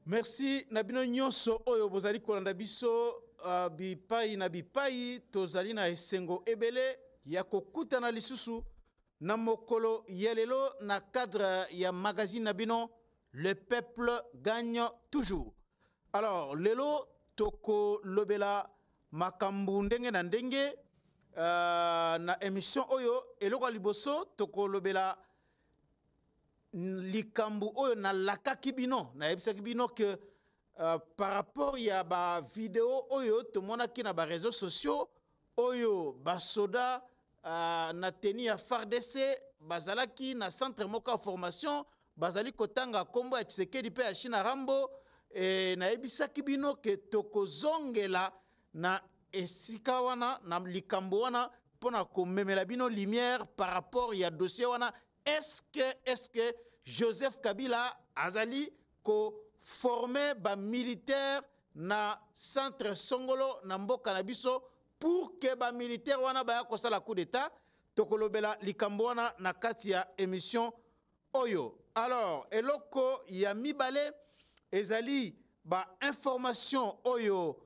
Merci Nabino Nyonso oyo bozali kolanda biso bipai na bipai tozali na esengo ebele ya kokutana lisusu na mokolo yelelo na cadre ya magazine Nabino Le peuple gagne toujours. Alors lelo toko lobela makambu ndenge na ndenge na émission oyo eloko liboso toko lobela likambu oyo na lakaki bino na yebisaki bino que par rapport ya ba vidéo oyo tomonaki na ba réseaux sociaux oyo ba soda na teni ya FARDC bazalaki na centre moko ya formation bazali kotanga kombo ya Tshisekedi pe ya China Rambo na yebisaki bino ke tokozongela na esika wana na likambu wana pona komemela bino lumière par rapport ya dossier wana. Est-ce que Joseph Kabila azali ko formé ba militaire na centre Songolo na mboka na biso pour que ba militaire wana ba kosala coup d'état tokolobela likambo wana na kati ya émission oyo. Alors eloko ya mibale ezali ba information oyo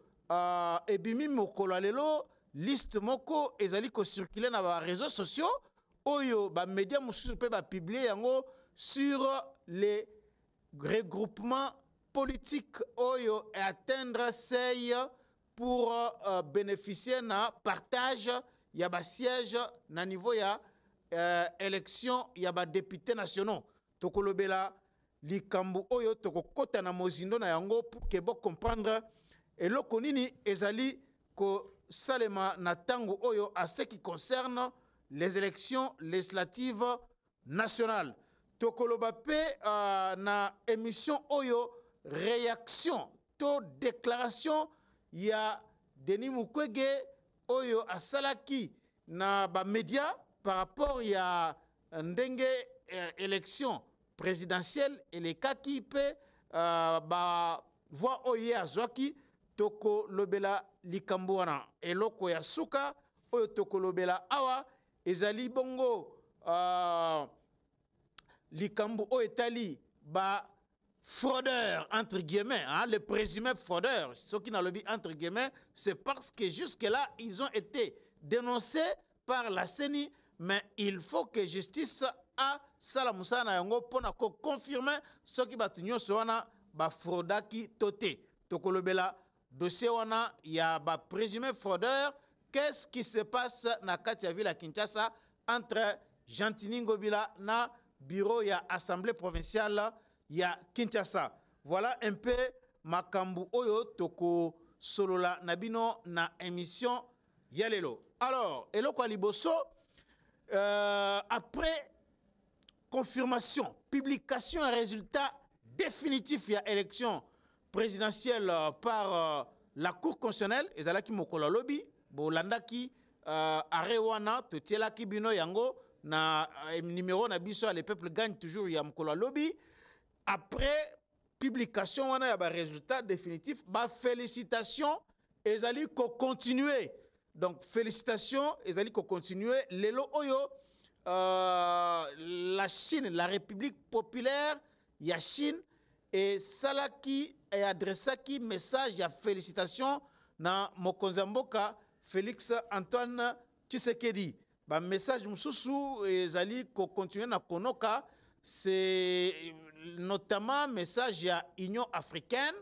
ebimi mokolo lelo liste moko ezali ko circuler na ba réseaux sociaux oyo ba médias mususu pe ba publier yango sur les regroupements politiques oyo et atteindre seuil pour bénéficier na partage ya ba siège na niveau ya élection ya ba députés nationaux tokolobela likambu oyo tokokota na mozindo na yango pour que bo comprendre eloko nini ezali ko salema na tango oyo à ce qui concerne les élections législatives nationales. Tokoloba pe na émission oyo réaction to déclaration ya Denis Mukwege oyo asalaki na ba média par rapport ya ndenge élection présidentielle et les kaki pe ba voix oye azwaki tokolobela likambo wana eloko ya suka oyo tokolobela awa ezali bongo likambu o etali ba fraudeur entre guillemets hein, le présumé fraudeur ce qui n'a le but entre guillemets c'est parce que jusque là ils ont été dénoncés par la CENI mais il faut que justice a sala musana yango pona ko confirmer ce qui batunyo soana ba fraudaki toté tokolobela dossier wana ya ba présumé fraudeur. Qu'est-ce qui se passe na Katia Villa Kinshasa entre Jantini Ngobila na bureau ya assemblée provinciale ya Kinshasa? Voilà un peu makambu oyo toko solola nabino na émission Yalelo. Alors, eloko liboso après confirmation, publication et résultat définitif ya élection présidentielle par la Cour constitutionnelle ezalaki mokolo lobby bolandaki arewana totielaki bino yango na numéro na biso le peuple gagne toujours ya mokolo lobby. Après publication wana ya ba résultat définitif ba félicitations ezali ko continuer donc félicitations ezali ko continuer lelo oyo la Chine la République populaire ya Chine et salaki et adressaki message ya félicitations na mokonzi mboka Félix Antoine Tshisekedi. Ba message mususu ezali ko continuer na konoka, c'est notamment message ya Union africaine,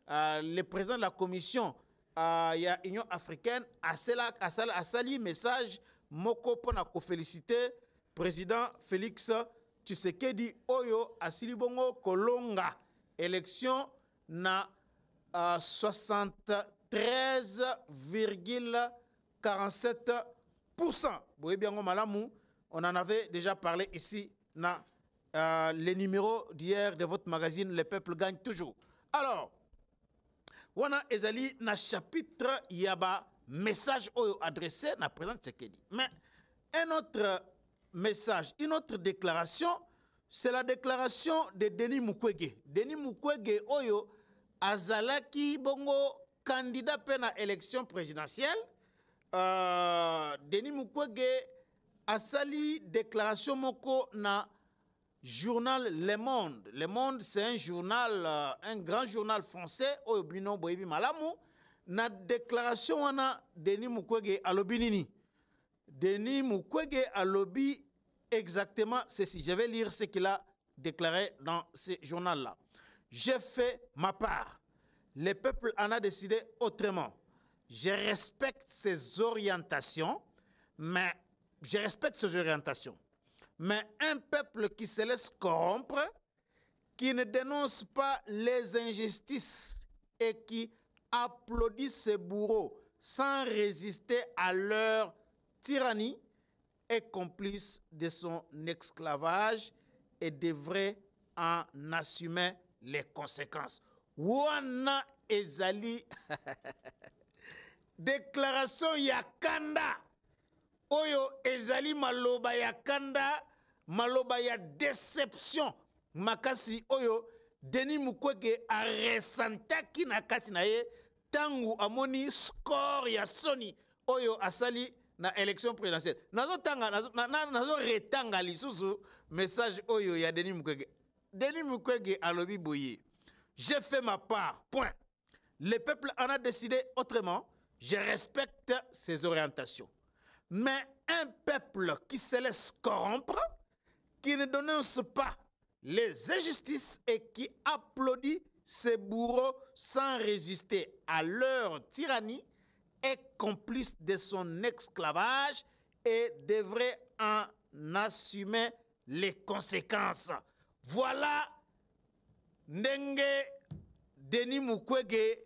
le président de la commission ya Union africaine asali message moko pona ko féliciter président Félix Tshisekedi oyo asili bongo kolonga élection na 73,47%. Vous bien malamu, on en avait déjà parlé ici dans les numéros d'hier de votre magazine Le Peuple gagne toujours. Alors, wana ezali na chapitre yaba message oyo adressé na président Tshisekedi. Mais un autre message, une autre déclaration, c'est la déclaration de Denis Mukwege. Denis Mukwege oyo azalaki bongo candidat pe na élection présidentielle. Denis Mukwege asali déclaration moko na journal Le Monde. Le Monde, c'est un journal, un grand journal français, au bino boyebi malamu, na déclaration wana Denis Mukwege alobi nini. Denis Mukwege alobi exactement ceci. Je vais lire ce qu'il a déclaré dans ce journal-là. J'ai fait ma part. Le peuple en a décidé autrement. Je respecte ses orientations, mais Mais un peuple qui se laisse corrompre, qui ne dénonce pas les injustices et qui applaudit ses bourreaux sans résister à leur tyrannie, est complice de son esclavage et devrait en assumer les conséquences. Wana ezali déclaration yakanda. Oyo ezali maloba yakanda, maloba ya déception. Makasi oyo Denis Mukwege a resantaki na kati na ye tangu amoni score ya Sony oyo asali na élection présidentielle. Nazo retanga lisusu message oyo ya Denis Mukwege. Denis Mukwege alobi boye. J'ai fait ma part, point. Le peuple en a décidé autrement. Je respecte ses orientations. Mais un peuple qui se laisse corrompre, qui ne dénonce pas les injustices et qui applaudit ses bourreaux sans résister à leur tyrannie, est complice de son esclavage et devrait en assumer les conséquences. Voilà ndenge Denis Mukwege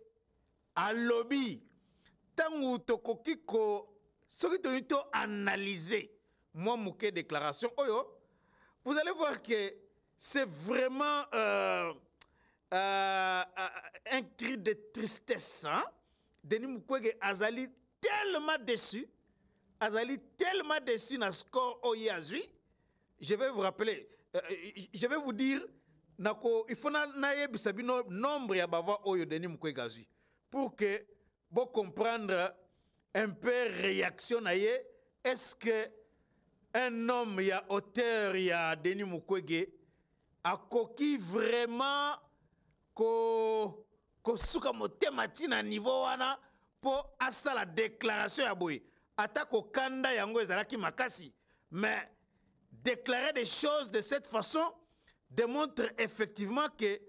alobi. Tangu tokoki ko soki to analyser moi muke déclaration oyo, vous allez voir que c'est vraiment un cri de tristesse. Hein? Denis Mukwege azali tellement déçu na score oyazui. Je vais vous rappeler, je vais vous dire, il faut na sabino nombre ya bava oyo Denis Mukwege azui pour que vous comprendre un peu réaction na ye. Est-ce que un homme ya auteur ya Denis Mukwege a koki vraiment ko suka motema tina niveau wana po asa la déclaration ya boye ata ko kanda yango ezalaki makasi, mais déclarer des choses de cette façon démontre effectivement que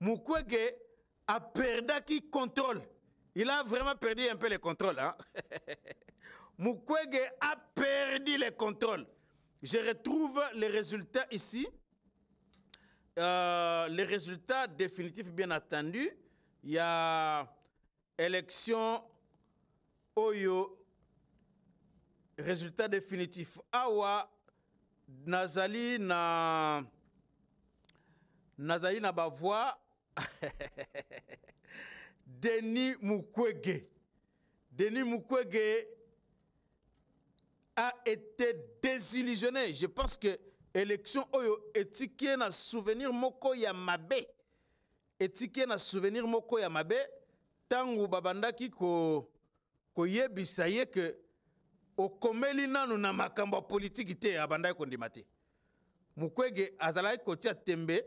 Mukwege a perdu contrôle. Il a vraiment perdu un peu le contrôle. Hein? Mukwege a perdu le contrôle. Je retrouve les résultats ici. Les résultats définitifs, bien entendu. Il y a élection Oyo. Résultat définitif. Awa Nazali na bavoie. Denis Mukwege. Denis Mukwege a été désillusionné. Je pense que l'élection oyo etiqué na souvenir moko ya mabe. Etiqué na souvenir moko ya mabe. Tangu babandaki ko yebisa ye que okomeli nanu na makambo politique te abandaki kondimate. Mukwege azalaki kotia tembe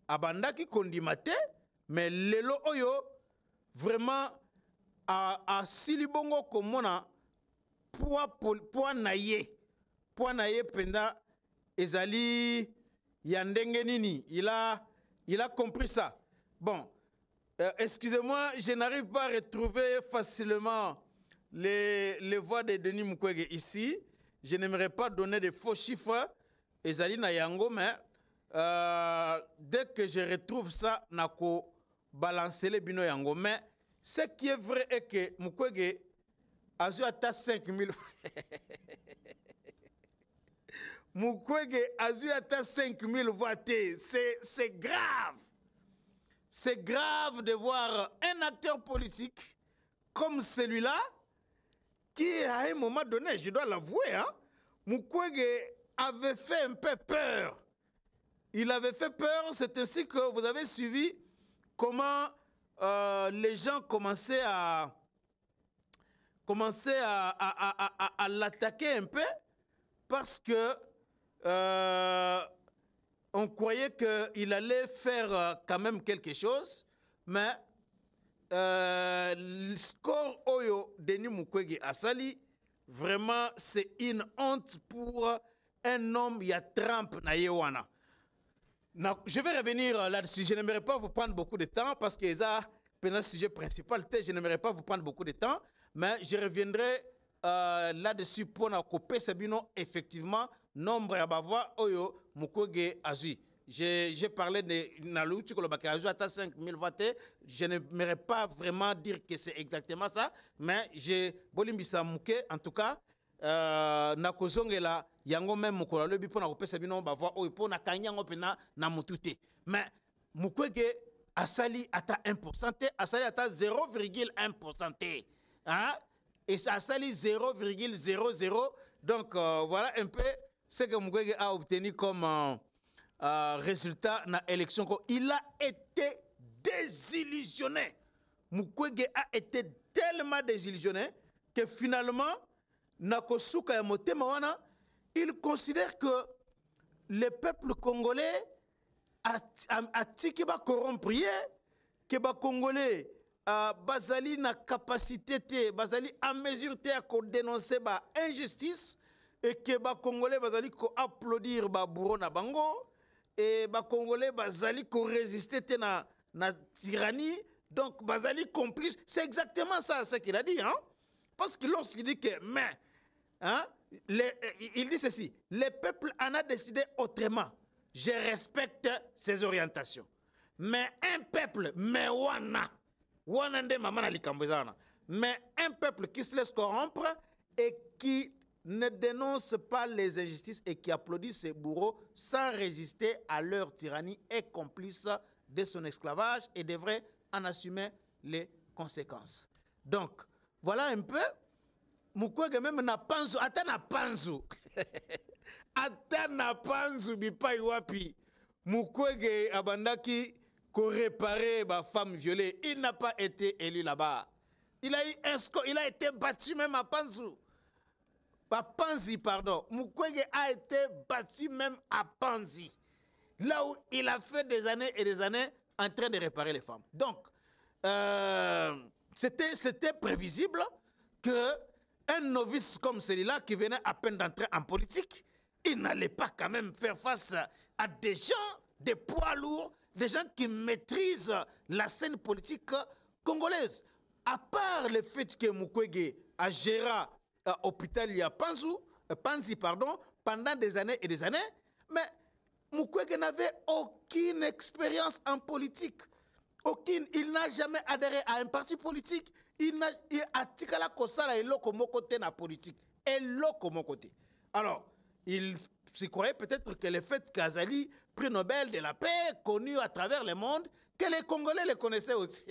abandaki kondimate, mais lelo oyo vraiment a silibongo komona poa na ye penda ezali yandenge nini. Il a compris ça. Bon, excusez-moi, je n'arrive pas à retrouver facilement les voix de Denis Mukwege ici. Je n'aimerais pas donner de faux chiffres ezali na yango, mais dès que je retrouve ça nako balancer les bino yango. Mais ce qui est vrai est que Mukwege a eu à 5000 Mukwege a eu à 5000 voix. C'est grave. C'est grave de voir un acteur politique comme celui-là qui, à un moment donné, je dois l'avouer, hein, Mukwege avait fait un peu peur. Il avait fait peur, c'est ainsi que vous avez suivi comment les gens commençaient à l'attaquer un peu parce que on croyait qu'il allait faire quand même quelque chose, mais le score Oyo Denis Mukwege Asali, vraiment, c'est une honte pour un homme, il y a Trump na Yewana. Je vais revenir là-dessus. Je n'aimerais pas vous prendre beaucoup de temps parce que ça, c'est le sujet principal. Je n'aimerais pas vous prendre beaucoup de temps, mais je reviendrai là-dessus pour couper Sabino. Effectivement, nombre à Bavois, Oyo, Mukwege Azui. J'ai parlé de Nalouti Kolobake Azui à 5000 voix. Je n'aimerais pas vraiment dire que c'est exactement ça, mais j'ai Bolimbisa Mouké, en tout cas. Nakozongela yango même mukolo lobi pona kopesa bino ba voix oyo pona kanyango pena na mutute mais Mukwege asali ata 1% asali ata 0,1% hein et ça asali 0,00 donc voilà un peu ce que Mukwege a obtenu comme résultat na élection. Il a été désillusionné. Mukwege a été tellement désillusionné que finalement Nakosuka ya motema wana, il considère que le peuple congolais a tiki ba corrompre que ba congolais bazali na capacité te bazali en mesure te à dénoncer ba injustice et que ba congolais bazali ko applaudir ba bourreau na bango et ba congolais bazali ko résister te na tyrannie donc bazali complice. C'est exactement ça ce qu'il a dit hein, parce que lorsqu'il dit que mais hein? Il dit ceci, le peuple en a décidé autrement. Je respecte ses orientations. Mais un peuple, mais un peuple qui se laisse corrompre et qui ne dénonce pas les injustices et qui applaudit ses bourreaux sans résister à leur tyrannie est complice de son esclavage et devrait en assumer les conséquences. Donc, voilà un peu. Mukwege même na panzu, ata na panzu. Ata na panzu bipai wapi. Mukwege abandaki ko réparer ma femme violée. Il n'a pas été élu là-bas. Il a été battu même à Panzu. À Panzi, pardon. Mukwege a été battu même à Panzi. Là où il a fait des années et des années en train de réparer les femmes. Donc, c'était prévisible que un novice comme celui-là qui venait à peine d'entrer en politique, il n'allait pas quand même faire face à des gens, des poids lourds, des gens qui maîtrisent la scène politique congolaise. À part le fait que Mukwege a géré l'hôpital Panzi pendant des années et des années, mais Mukwege n'avait aucune expérience en politique. Aucune. Il n'a jamais adhéré à un parti politique. Il a tikala kosala eloko mokote na politique. Eloko mokote. Alors, il se croyait peut-être que le fait qu'Azali, prix Nobel de la paix, connu à travers le monde, que les Congolais le connaissaient aussi.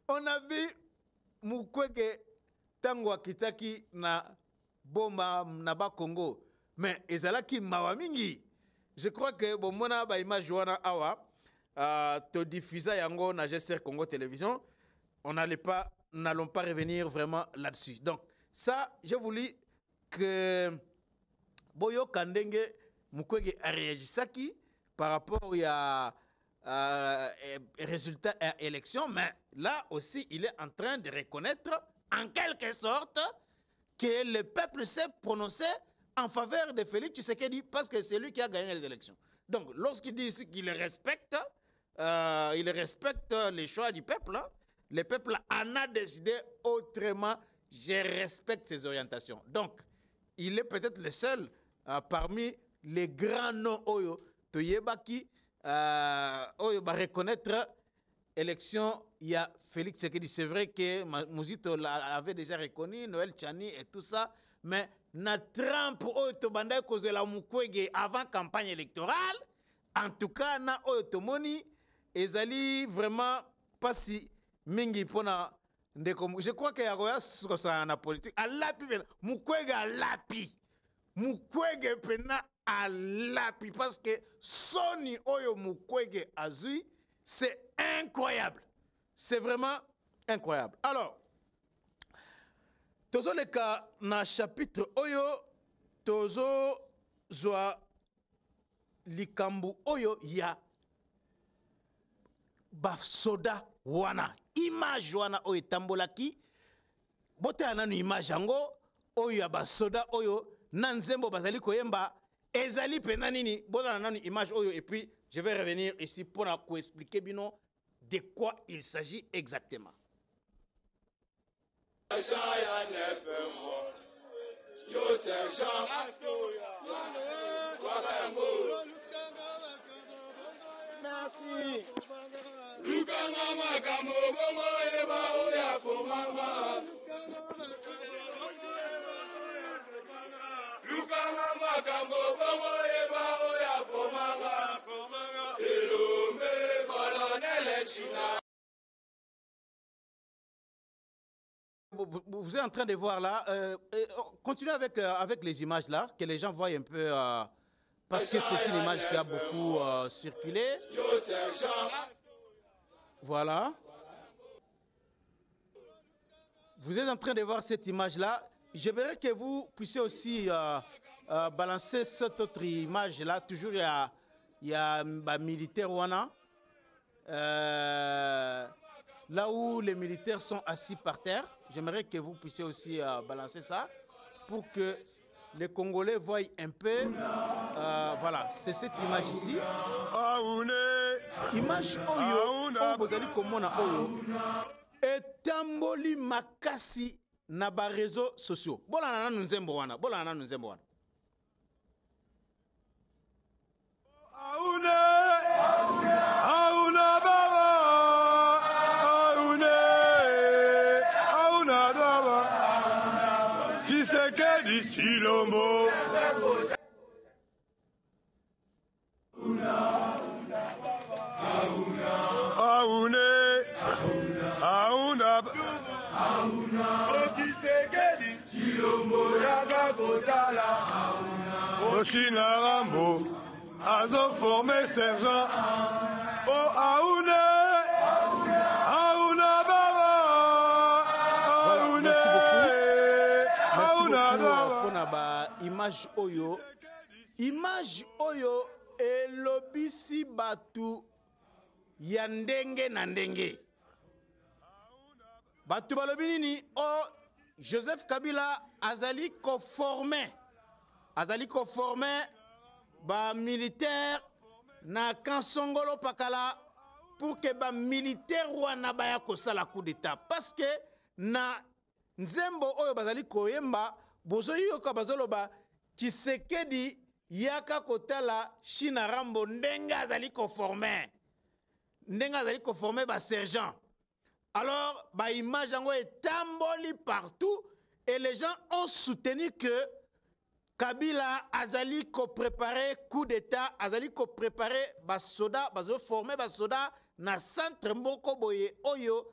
On a vu Mukwege Tangwa Kitaki na Bomba Naba Congo. Mais ezalaki mawamingi. Je crois que bon mona ba image wana awa to diffusa yango na GSR Congo Télévision. N'allons pas revenir vraiment là-dessus. Donc ça, j'ai voulu que Boyo Kandenge Mukwege a réagi par rapport à résultat à élection, mais là aussi il est en train de reconnaître en quelque sorte que le peuple s'est prononcé en faveur de Félix Tshisekedi parce que c'est lui qui a gagné les élections. Donc, lorsqu'il dit ici qu'il respecte les choix du peuple, hein, le peuple en a décidé autrement. Je respecte ses orientations. Donc, il est peut-être le seul parmi les grands noms Oyo Toyebaki Oyo va reconnaître l'élection. Il y a Félix Tshisekedi. C'est vrai que Mouzito l'avait déjà reconnu, Noël Tchani et tout ça, mais na Trump Oyo Tobanda cause de la Mukwege avant campagne électorale. En tout cas, na Oyo Tomoni, ezali vraiment pas si mingi pona ndeko. Je crois que yagoya sosa na politique. Alapi Mukwege alapi. Mukwege pena alapi parce que Soni Oyo Mukwege azui, c'est incroyable. C'est vraiment incroyable. Alors, tozo leka na chapitre Oyo tozo zwa likambu oyo ya basoda wana image wana oyo etambolaki botala nanu image yango oyo ya basoda oyo na nzembo bazali koyemba ezali pena nini botala nanu image oyo et puis je vais revenir ici pour expliquer bino de quoi il s'agit exactement. Merci. Vous êtes en train de voir là, continuez avec les images là, que les gens voient un peu, parce que c'est une image qui a beaucoup circulé. Voilà. Vous êtes en train de voir cette image là. J'aimerais que vous puissiez aussi balancer cette autre image là. Toujours il y a un militaire ouana. Là où les militaires sont assis par terre, j'aimerais que vous puissiez aussi balancer ça pour que les Congolais voient un peu. Voilà, c'est cette image ici. Image oyo, bozali komona oyo, etamboli makasi na ba réseaux sociaux. Bolana nanu nzembo wana, bolana nanu nzembo wana. Chilombo. Oshina Rambo, Azo formé sergent. Oh Aoune, Aouna Baba. Voilà, merci beaucoup. Merci beaucoup pour la image oyo. Image oyo elobisi batu ya ndenge na ndenge. Batu balobi nini o Joseph Kabila azali conformé. Azali conformé ba militaire na Kansongolo Pakala pour que ba militaire wana baya kosala coup d'état parce que na nzembo oyo bazali koyemba bozoyi yoka bazoloba Tshisekedi yaka kotala China Rambo ndenge azali conformé. Ndenge azali conformé ba sergent. Alors, bah, image est tamboli partout et les gens ont soutenu que Kabila Azali ko préparé coup d'état, Azali ko préparé bas soda, bas formé bas soda na centre mboko boye oyo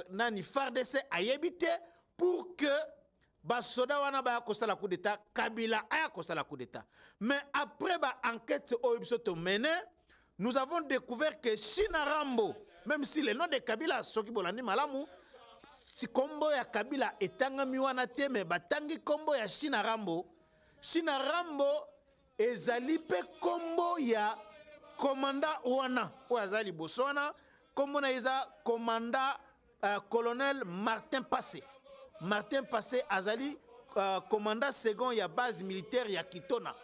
nani FARDC a yébité pour que bas soda wana ba kosa la coup d'état, Kabila a kosa la coup d'état. Mais après ba enquête oyo bisoto mené, nous avons découvert que China Rambo, même si le nom de Kabila, Soki Bolandi Malamu, si kombo ya Kabila etanga miwana te, mais batangi kombo ya China Rambo ezali pe kombo ya commandant wana, ou azali Boswana, kombo na eza commandant colonel Martin Passé. Martin Passé azali commandant second ya base militaire ya Kitona.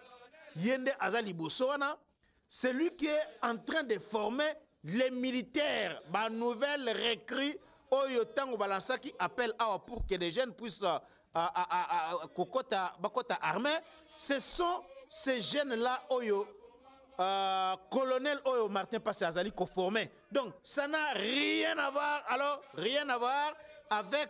Yende azali Boswana. C'est lui qui est en train de former les militaires, la nouvelle recrue Oyo Tango Balansa qui appelle pour que les jeunes puissent bakota armée. Ce sont ces jeunes-là, Oyo, colonel Oyo Martin Passé Azali, qu'on formé. Donc, ça n'a rien à voir, alors, rien à voir avec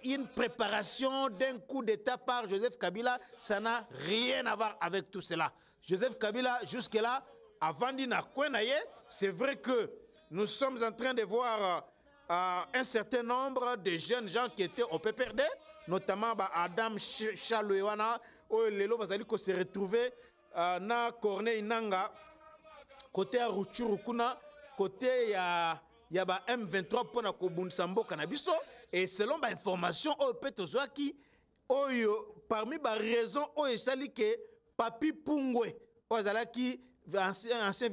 une préparation d'un coup d'État par Joseph Kabila, ça n'a rien à voir avec tout cela. Joseph Kabila, jusque-là, avant d'Ina Kwenaye, c'est vrai que nous sommes en train de voir un certain nombre de jeunes gens qui étaient au PPRD, notamment Adam Chalouewana, Lelo Bazali qui s'est retrouvé na Corneille Nanga, côté à Ruchurukuna, côté à Yaba M23 pour na Kobunsambo Canabiso. Et selon l'information, qui oyo parmi ba raison oyo esali ke Papi Pungwe ozalaki ancien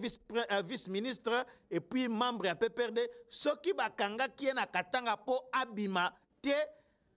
vice-ministre et puis membre ya PPRD soki bakangaki na katanga po abima te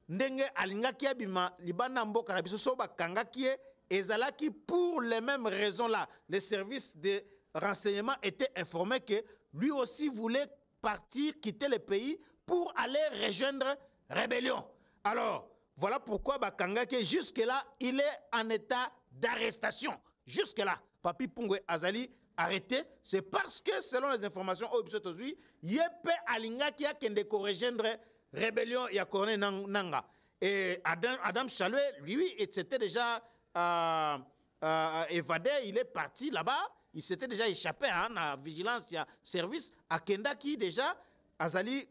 ndenge alingaki abima libanda mboka na biso so bakangaki ezalaki pour les mêmes raisons là. Les services de renseignement étaient informés que lui aussi voulait partir, quitter le pays pour aller rejoindre rébellion. Alors, voilà pourquoi Bakangake, jusque-là, il est en état d'arrestation. Jusque-là, Papi Pungwe Azali arrêté. C'est parce que, selon les informations aujourd'hui, Yepe Alingaki a kende ko rejoindre rébellion Yakone Nanga. Et Adam Chaloué, lui, c'était déjà évadé, il est parti là-bas. Il s'était déjà échappé à la vigilance, il y a service à Kendaki déjà. Azali,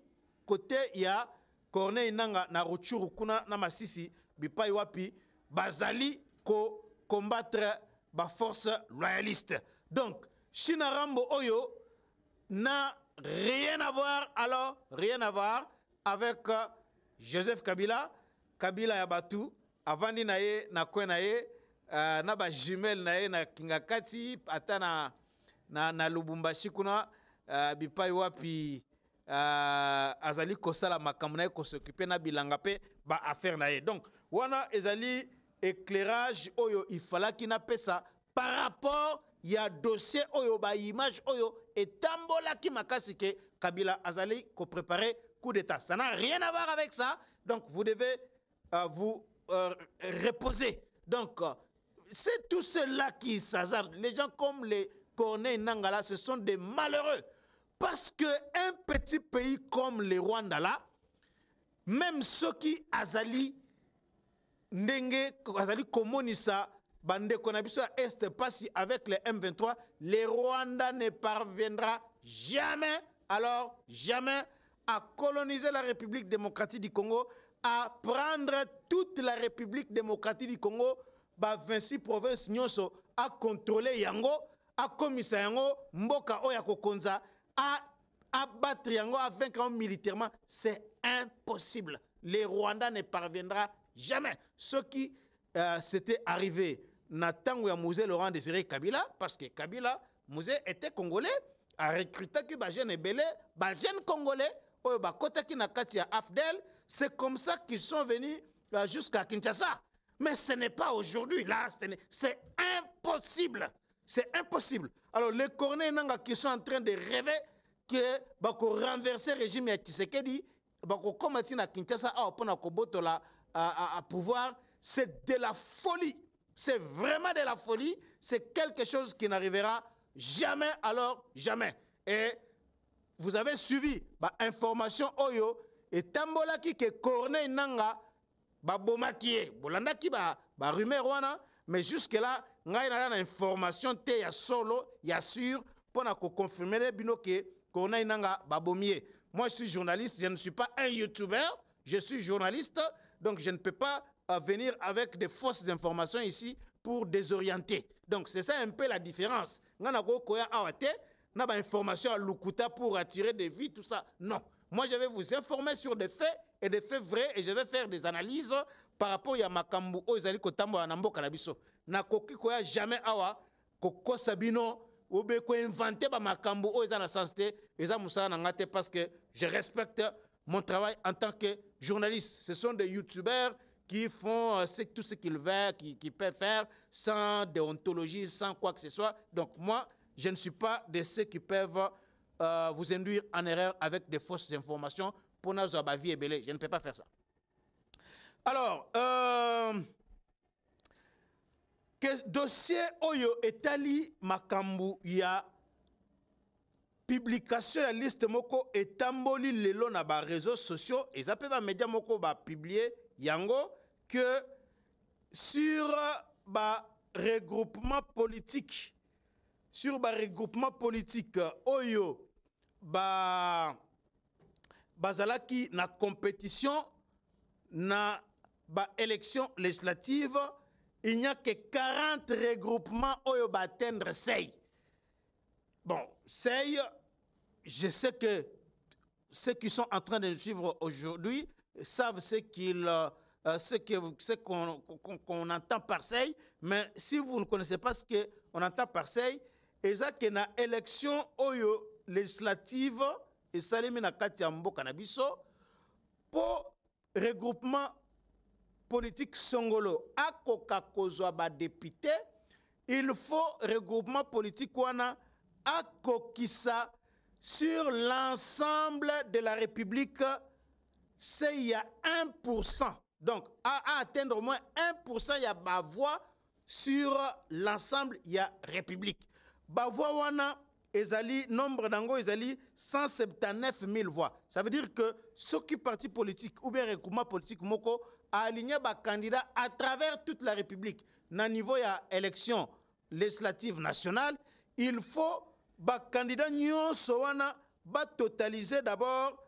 côté, il y a Corneille Nanga, na Rochuru Kuna, na Masisi, Bipai Wapi, Bazali, ko combattre la force loyaliste. Donc, Shinarambo Oyo n'a rien à voir, alors, rien à voir avec Joseph Kabila, Kabila Yabatou, Avandi Naye, Nakwenaye, na ba jumelle nae na Kingakati ata na Lubumbashi kuna bipai wapi azali kosala makambo nae ko s'occuper na bilanga pe ba affaire nae. Donc wana ezali éclairage oyo ifalaki na pesa par rapport ya dossier oyo ba image oyo etambola ki makasi ke Kabila azali ko préparer coup d'état. Ça n'a rien à voir avec ça. Donc vous devez vous reposer. Donc c'est tout cela qui s'hasardent. Les gens comme les Corneille Nangala, ce sont des malheureux. Parce qu'un petit pays comme le Rwanda, là, même ceux qui azali, ndenge, azali komonisa, bande konabiso est passé avec les M23, le Rwanda ne parviendra jamais, alors jamais, à coloniser la République démocratique du Congo, à prendre toute la République démocratique du Congo, 26 provinces nyoso a contrôler yango a commissaire yango mboka oya kokonza a battre yango a vaincre militairement, c'est impossible. Les Rwandais ne parviendra jamais. Ce qui s'était arrivé na tango ya Mouzé Laurent Désiré Kabila, parce que Kabila Mouzé était congolais, a recruté que ba jeune belé, ba jeune congolais oyo ba kota ki na kati ya Afdel, c'est comme ça qu'ils sont venus jusqu'à Kinshasa. Mais ce n'est pas aujourd'hui, là, c'est impossible. C'est impossible. Alors, les Corneille Nanga qui sont en train de rêver que bako renverser le régime ya Tshisekedi, bako combattre na Kinshasa à pouvoir, c'est de la folie. C'est vraiment de la folie. C'est quelque chose qui n'arrivera jamais, alors jamais. Et vous avez suivi l'information Oyo et Tambola qui que Corneille Nanga Babomakie, Bolandaki ba rumeur wana, mais jusque là, ngai na information te ya solo, ya sûr pour na confirmer les bino que Corneille Nanga babomie. Moi je suis journaliste, je ne suis pas un YouTuber, je suis journaliste, donc je ne peux pas venir avec des fausses informations ici pour désorienter. Donc c'est ça un peu la différence. Ngana go koya awate na ba information à Lukuta pour attirer des vies tout ça. Non. Moi, je vais vous informer sur des faits et des faits vrais et je vais faire des analyses par rapport à makambu ozali kotambo na mboka na biso. Na koki koya jamais awa koko sabino obe ko inventer ba makambu oza na sensité eza musala na ngate parce que je respecte mon travail en tant que journaliste. Ce sont des youtubeurs qui font tout ce qu'ils veulent, qui peuvent faire sans déontologie, sans quoi que ce soit. Donc moi, je ne suis pas de ceux qui peuvent vous induire en erreur avec des fausses informations pour notre vie et belé. Je ne peux pas faire ça. Alors, dossier Oyo Etali Makambu ya publication la liste moko etamboli lelo na ba réseaux sociaux et ça peut ba média moko ba publier yango que sur ba regroupement politique Oyo bazalaki na compétition na ba élection législative, il n'y a que 40 regroupements Oyo ba atteindre Sey. Bon, Sey, je sais que ceux qui sont en train de le suivre aujourd'hui savent ce qu'ils ce qu'on entend par SEI, mais si vous ne connaissez pas ce qu'on entend par SEI, exact que na élection oyo législative et salimi na kati ya mboka na biso pour regroupement politique songolo akoka kozwa ba député, il faut regroupement politique wana akokisa sur l'ensemble de la République, c'est il y a 1%. Donc, à atteindre au moins 1%, il y a ma voix sur l'ensemble, il y a République. Ma voix wana, ezali, nombre d'ango, ezali 179 000 voix. Ça veut dire que ceux qui parti politique ou bien regroupement politique moko a aligné ba candidat à travers toute la République. Na niveau ya élection législative nationale, il faut ba candidat nyonso wana ba totaliser d'abord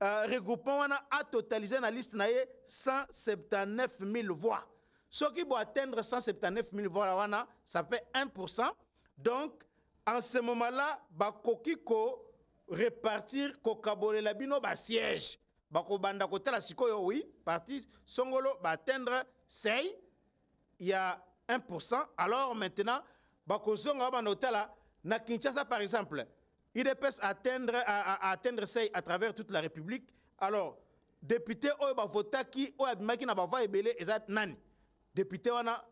regroupement wana a totalisé la liste naie 179 000 voix. Ce qui doit atteindre 179 000 voix wana, ça fait 1%. Donc en ce moment-là, ba kokiko répartir kokabole la bino ba siège. Ba ko banda kotala sikoyo oui, parti songolo ba atteindre 6, il y a 1%. Alors maintenant, ba ko zonga ba notala na Kinshasa par exemple, IDPS atteindre 6 à travers toute la République. Alors, député oyo ba votaki oyo abimaki na ba voix ebele eza nani? Député wana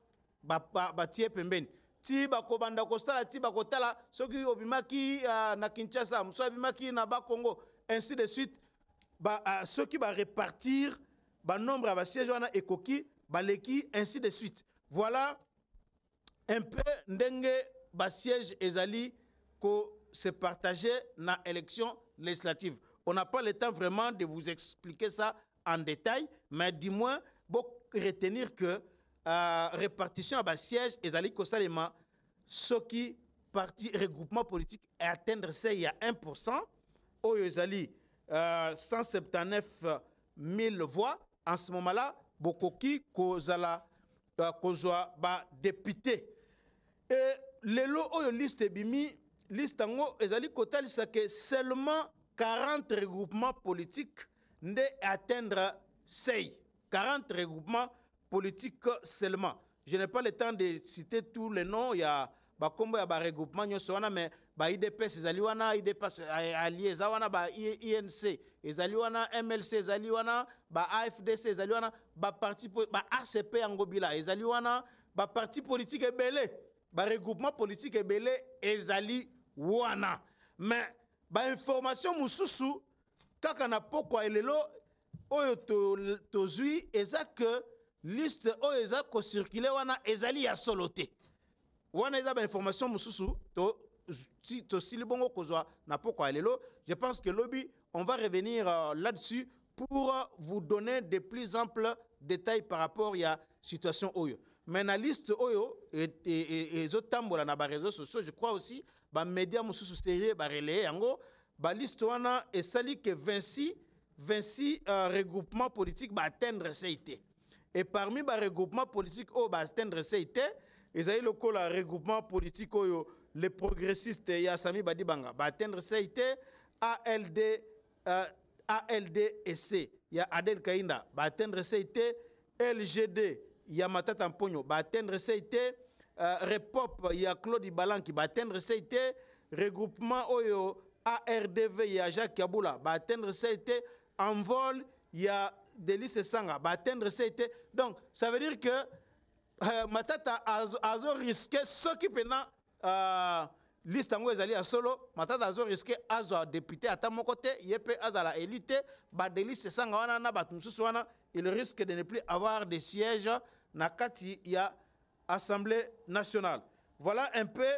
ba tie pembeni. Ti ba ko banda kosala ti ba kotala soki obimaki na Kinshasa, so abimaki na ba Congo, ainsi de suite. Ceux qui vont répartir le nombre de sièges ekoki, baleki, ainsi de suite. Voilà un peu ndenge ba siège ezali ko se partager dans l'élection législative. On n'a pas le temps vraiment de vous expliquer ça en détail, mais du moins, vous retenir que répartition à siège ezali ko salema ceux qui parti regroupement politique et atteindre ça il y a 1%, oyo ezali 179 000 voix. En ce moment-là, Bokoki kozala kozwa ba député. Et le lot oyo liste bimi liste ango ezali kotalisa que seulement 40 regroupements politiques nde atteindre 6. 40 regroupements politiques seulement. Je n'ai pas le temps de citer tous les noms. Il y a bakombo ya ba regroupement nyonso wana, mais ba IDPS ezali wana, IDPS allié za wana, ba INC ezali wana, MLC ezali wana, ba AFDC ezali wana, ba parti ba ACP angobila ezali wana, ba parti politique ebele, ba regroupement politique ebele ezali wana. Mais ba information mususu kaka na pokwa elelo oyo tozui eza que liste oyo eza ko circuler wana ezali ya solote. Wana eza ba information mususu to silibongo kozwa na pokwa elelo. Je pense que lobby on va revenir là-dessus pour vous donner de plus amples détails par rapport à la situation oyo. Mais la liste oyo et zotambola na ba réseaux sociaux, je crois aussi ba médias mususu sérieux ba relayer yango ba liste wana esali que 26 regroupements politiques ba atteindre CIT. Et parmi les regroupements politiques qui va atteindre CIT, ils ont le regroupement politique les progressistes, Yassami Badibanga, va atteindre CIT, ALDC, il y a Adel Kainda, va atteindre CIT, LGD, il y a Matata Mpogno, va atteindre CIT, Repop, il y a Claude Ibalan qui va atteindre CIT, regroupement Oyo, ARDV, il y a Jacques Kaboula, va atteindre CIT, Envol, il y a Délice Sanga, va atteindre CIT. Donc, ça veut dire que Matata a risqué ce qui pendant liste en ezali à solo, Matata a risqué à député à mon côté, yep à la élite, ba Délice Sanga wana na batumsusu wana, il risque de ne plus avoir de sièges na kati ya Assemblée nationale. Voilà un peu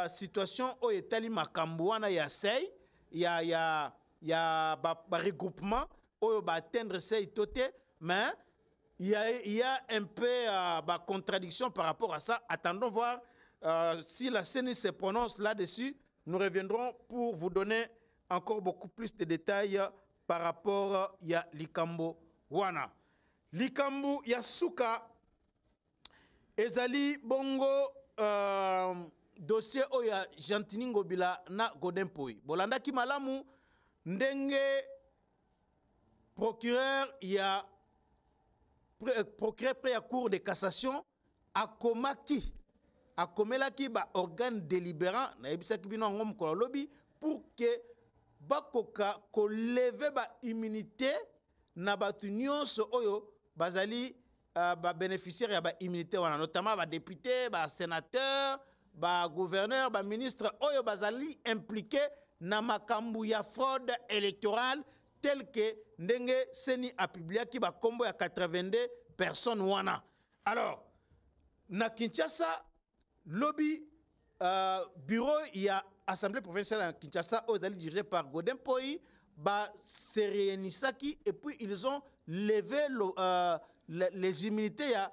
situation au Etali makambo wana ya sei, ya ba regroupement oyo ba atteindre ces totés, mais il y a un peu de contradiction par rapport à ça. Attendons voir si la CENI se prononce là-dessus. Nous reviendrons pour vous donner encore beaucoup plus de détails par rapport à Likambo Wana. Likambo Yasuka ezali bongo dossier oya Jantiningo Bila na Godempoi. Bolanda ki malamu ndenge procureur, il y a procureur près à cour de cassation akomaki akomelaki ba organe délibérant na yebisaki bino ngom ko lobby pour que bakoka ko lever ba immunité na batu nyonso oyo bazali ba bénéficiaire ya ba immunité wana, notamment ba député, ba sénateur, ba gouverneur, ba ministre oyo bazali impliqué na makambu ya fraude électorale tel que ndenge seni a publié ki ba kombo ya 82 personnes wana. Alors na Kinshasa lobby bureau il y a assemblée provinciale à Kinshasa dirigée par Godin Poi ba Serenisaki et puis ils ont levé les immunités à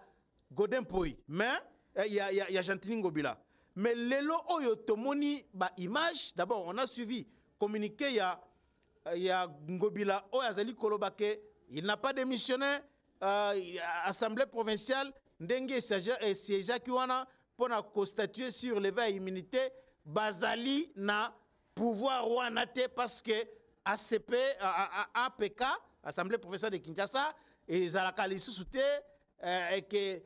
Godin Poi, mais il y a Gentini Ngobila. Mais lelo oyo tomoni ba image, d'abord on a suivi communiqué il y a Ngobila Oyazali Kolobake, il n'a pas démissionné, assemblée provinciale ndenge siège kiwana pour constatuer sur levé à immunité bazali na pouvoir wanate parce que ACP APK assemblée provinciale de Kinshasa et Zalakali Sousouté et que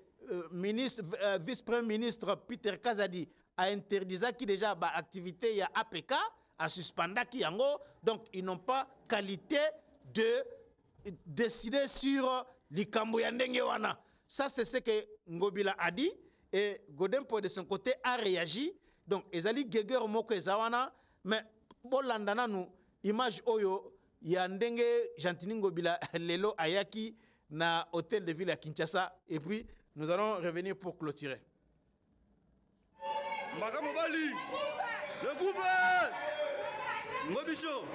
vice-premier ministre Peter Kazadi a interdit qui déjà ba activité ya APK a suspendaki yango, donc ils n'ont pas qualité de décider sur likambo ya ndenge wana. Ça c'est ce que Ngobila a dit et Godempo de son côté a réagi. Donc ezali geger moko ezawana mais bolandana nous image oyo ya ndenge Gentini Ngobila lelo ayaki na hôtel de ville à Kinshasa et puis nous allons revenir pour clôturer. Makamobali, le gouvernement, Ngobicho,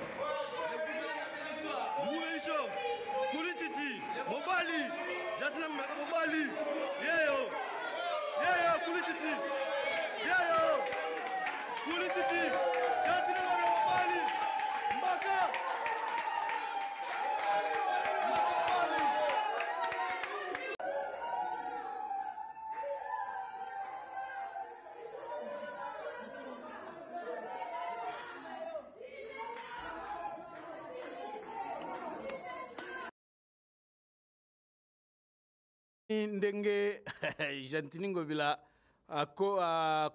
Ngobicho, Kulititi, Mobali, Jasna Makamobali, Yeyo, Kulititi, Yeyo, Kulititi, Jasna Makamobali, Mbaka. Ndenge Gentini Ngobila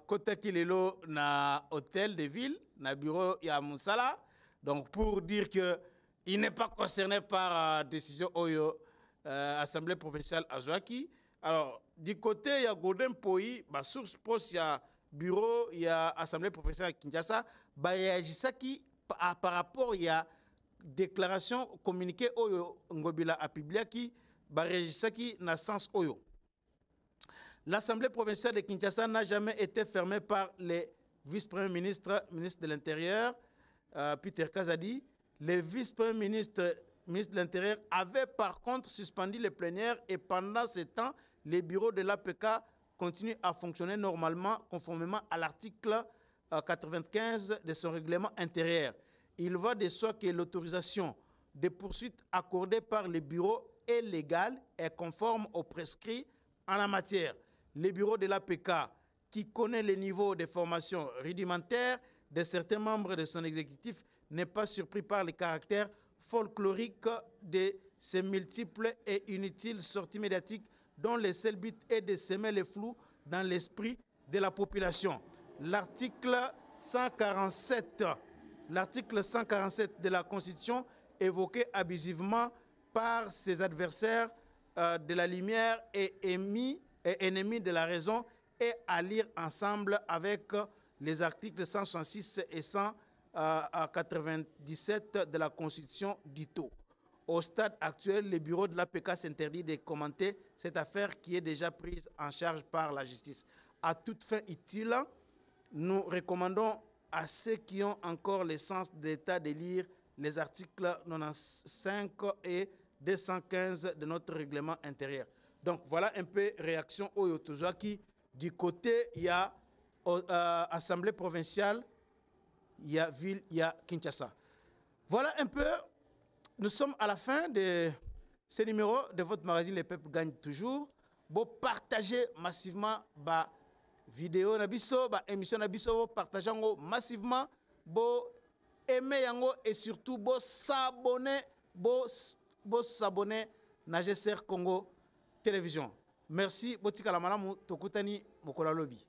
kotaki lelo na hôtel de ville na bureau ya Moussala, donc pour dire que il n'est pas concerné par décision oyo assemblée provinciale Azwaki. Alors du côté ya Godin Poi ba source proche ya bureau ya assemblée provinciale Kinshasa ba réagisaki par rapport ya déclaration communiqué oyo Ngobila a publié qui Barejisaki na sens oyo. L'Assemblée provinciale de Kinshasa n'a jamais été fermée par les vice-premiers ministres, ministre de l'Intérieur, Peter Kazadi. Les vice-premiers ministres, ministre de l'Intérieur, avaient par contre suspendu les plénières et pendant ce temps, les bureaux de l'APK continuent à fonctionner normalement conformément à l'article 95 de son règlement intérieur. Il va de soi que l'autorisation des poursuites accordées par les bureaux est légale et conforme aux prescrits en la matière. Le bureau de l'APK, qui connaît le niveau de formation rudimentaire de certains membres de son exécutif, n'est pas surpris par le caractère folklorique de ces multiples et inutiles sorties médiatiques dont le seul but est de semer le flou dans l'esprit de la population. L'article 147 de la Constitution évoqué abusivement par ses adversaires de la lumière et ennemis de la raison et à lire ensemble avec les articles 166 et 197 de la Constitution dito. Au stade actuel, le bureau de l'APK s'interdit de commenter cette affaire qui est déjà prise en charge par la justice. À toute fin utile, nous recommandons à ceux qui ont encore le sens d'état de lire les articles 95 et 215 de notre règlement intérieur. Donc voilà un peu réaction au Yotozaki. Du côté, il y a Assemblée provinciale, il y a ville, il y a Kinshasa. Voilà un peu, nous sommes à la fin de ce numéro de votre magazine Les Peuples Gagnent Toujours. Vous partagez massivement la vidéo, la émission, vous partagez massivement, vous aimez et surtout vous s'abonnez, vous s'abonnez à GCR Congo télévision. Merci botika la malamu tokutani mokola lobi.